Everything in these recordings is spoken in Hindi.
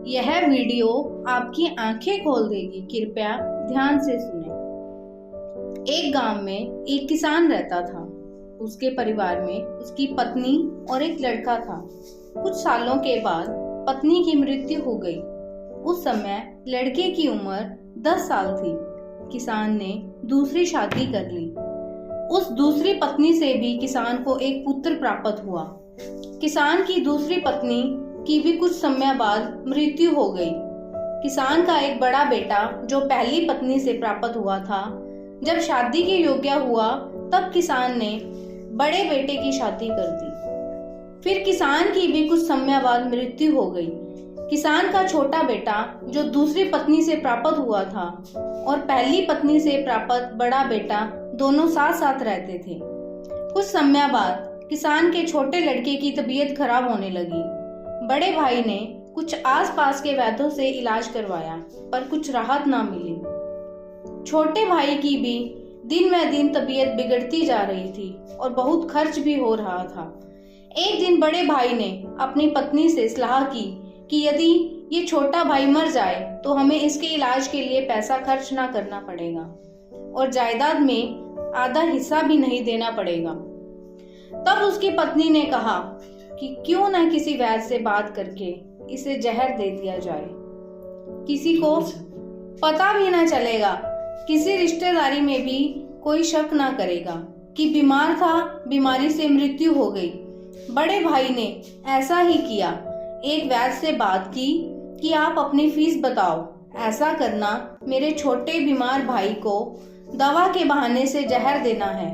यह वीडियो आपकी आंखें खोल देगी, कृपया ध्यान से सुनें। एक गांव में एक किसान रहता था। उसके परिवार में उसकी पत्नी और एक लड़का था। कुछ सालों के बाद पत्नी की मृत्यु हो गई। उस समय लड़के की उम्र 10 साल थी। किसान ने दूसरी शादी कर ली। उस दूसरी पत्नी से भी किसान को एक पुत्र प्राप्त हुआ। किसान की दूसरी पत्नी की भी कुछ समय बाद मृत्यु हो गई। किसान का एक बड़ा बेटा जो पहली पत्नी से प्राप्त हुआ था, जब शादी के योग्य हुआ तब किसान ने बड़े बेटे की शादी कर दी। फिर किसान की भी कुछ समय बाद मृत्यु हो गई। किसान का छोटा बेटा जो दूसरी पत्नी से प्राप्त हुआ था और पहली पत्नी से प्राप्त बड़ा बेटा दोनों साथ साथ रहते थे। कुछ समय बाद किसान के छोटे लड़के की तबीयत खराब होने लगी। बड़े भाई ने कुछ आसपास के वैद्यों से इलाज करवाया, पर कुछ राहत ना मिली। छोटे भाई की भी दिन ब दिन तबीयत बिगड़ती जा रही थी और बहुत खर्च भी हो रहा था। एक दिन बड़े भाई ने अपनी पत्नी से सलाह की कि यदि ये छोटा भाई मर जाए तो हमें इसके इलाज के लिए पैसा खर्च ना करना पड़ेगा और जायदाद में आधा हिस्सा भी नहीं देना पड़ेगा। तब उसकी पत्नी ने कहा कि क्यों न किसी वैद्य से बात करके इसे जहर दे दिया जाए। किसी को पता भी ना चलेगा, किसी रिश्तेदारी में भी कोई शक ना करेगा कि बीमार था, बीमारी से मृत्यु हो गई। बड़े भाई ने ऐसा ही किया। एक वैद्य से बात की कि आप अपनी फीस बताओ, ऐसा करना मेरे छोटे बीमार भाई को दवा के बहाने से जहर देना है।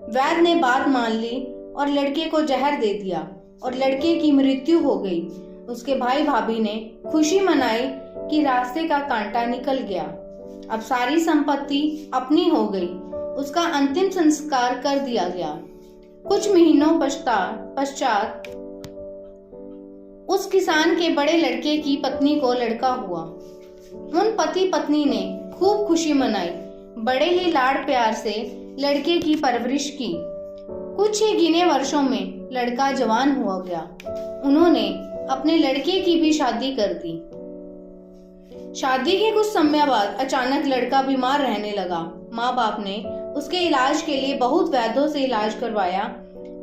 वैद्य ने बात मान ली और लड़के को जहर दे दिया और लड़के की मृत्यु हो गई। उसके भाई भाभी ने खुशी मनाई कि रास्ते का कांटा निकल गया। अब सारी संपत्ति अपनी हो गई। उसका अंतिम संस्कार कर दिया गया। कुछ महीनों पश्चात उस किसान के बड़े लड़के की पत्नी को लड़का हुआ। उन पति पत्नी ने खूब खुशी मनाई। बड़े ही लाड प्यार से लड़के की परवरिश की। कुछ ही गिने वर्षों में लड़का जवान हुआ गया। उन्होंने अपने लड़के की भी शादी कर दी। शादी के कुछ समय बाद अचानक लड़का बीमार रहने लगा। माँ बाप ने उसके इलाज के लिए बहुत वैद्यों से इलाज करवाया।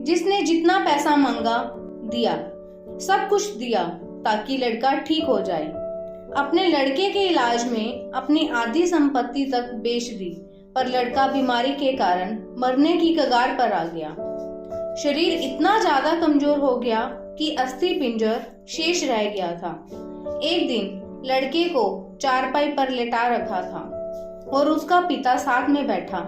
जिसने जितना पैसा मांगा दिया, सब कुछ दिया ताकि लड़का ठीक हो जाए। अपने लड़के के इलाज में अपनी आधी संपत्ति तक बेच दी, पर लड़का बीमारी के कारण मरने की कगार पर आ गया। शरीर इतना ज्यादा कमजोर हो गया कि अस्थि पिंजर शेष रह गया था। एक दिन लड़के को चारपाई पर लेटा रखा था और उसका पिता साथ में बैठा।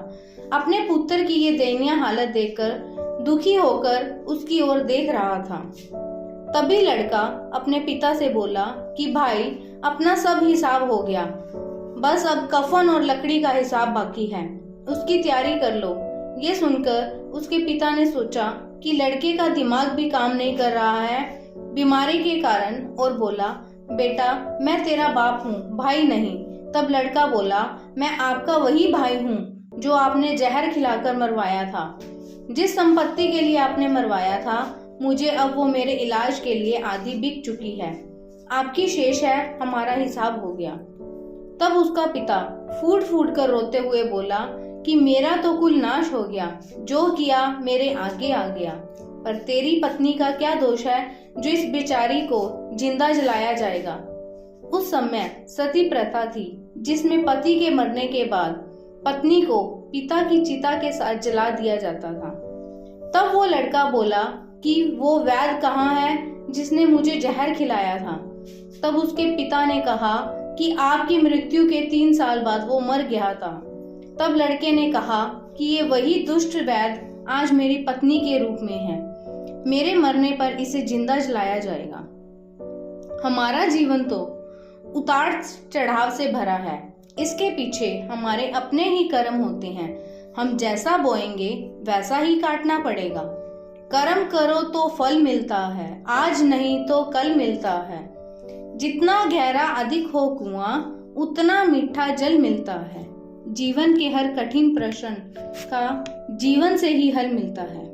अपने पुत्र की ये दयनीय हालत देखकर दुखी होकर उसकी ओर देख रहा था। तभी लड़का अपने पिता से बोला कि भाई, अपना सब हिसाब हो गया, बस अब कफन और लकड़ी का हिसाब बाकी है, उसकी तैयारी कर लो। ये सुनकर उसके पिता ने सोचा कि लड़के का दिमाग भी काम नहीं कर रहा है बीमारी के कारण, और बोला, बेटा मैं तेरा बाप हूँ, भाई नहीं। तब लड़का बोला, मैं आपका वही भाई हूँ जो आपने जहर खिलाकर मरवाया था। जिस संपत्ति के लिए आपने मरवाया था, मुझे अब वो मेरे इलाज के लिए आधी बिक चुकी है। आपकी शेष है, हमारा हिसाब हो गया। तब उसका पिता फूट फूट कर रोते हुए बोला कि मेरा तो कुल नाश हो गया, जो किया मेरे आगे आ गया, पर तेरी पत्नी का क्या दोष है जो इस बेचारी को जिंदा जलाया जाएगा। उस समय सती प्रथा थी, जिसमें पति के मरने के बाद पत्नी को पिता की चिता के साथ जला दिया जाता था। तब वो लड़का बोला कि वो वैद्य कहाँ है जिसने मुझे जहर खिलाया था। तब उसके पिता ने कहा कि आपकी मृत्यु के 3 साल बाद वो मर गया था। तब लड़के ने कहा कि ये वही दुष्ट वैद्य आज मेरी पत्नी के रूप में है। मेरे मरने पर इसे जिंदा जलाया जाएगा। हमारा जीवन तो उतार चढ़ाव से भरा है। इसके पीछे हमारे अपने ही कर्म होते हैं। हम जैसा बोएंगे वैसा ही काटना पड़ेगा। कर्म करो तो फल मिलता है, आज नहीं तो कल मिलता है। जितना गहरा अधिक हो कुआं, उतना मीठा जल मिलता है। जीवन के हर कठिन प्रश्न का जीवन से ही हल मिलता है।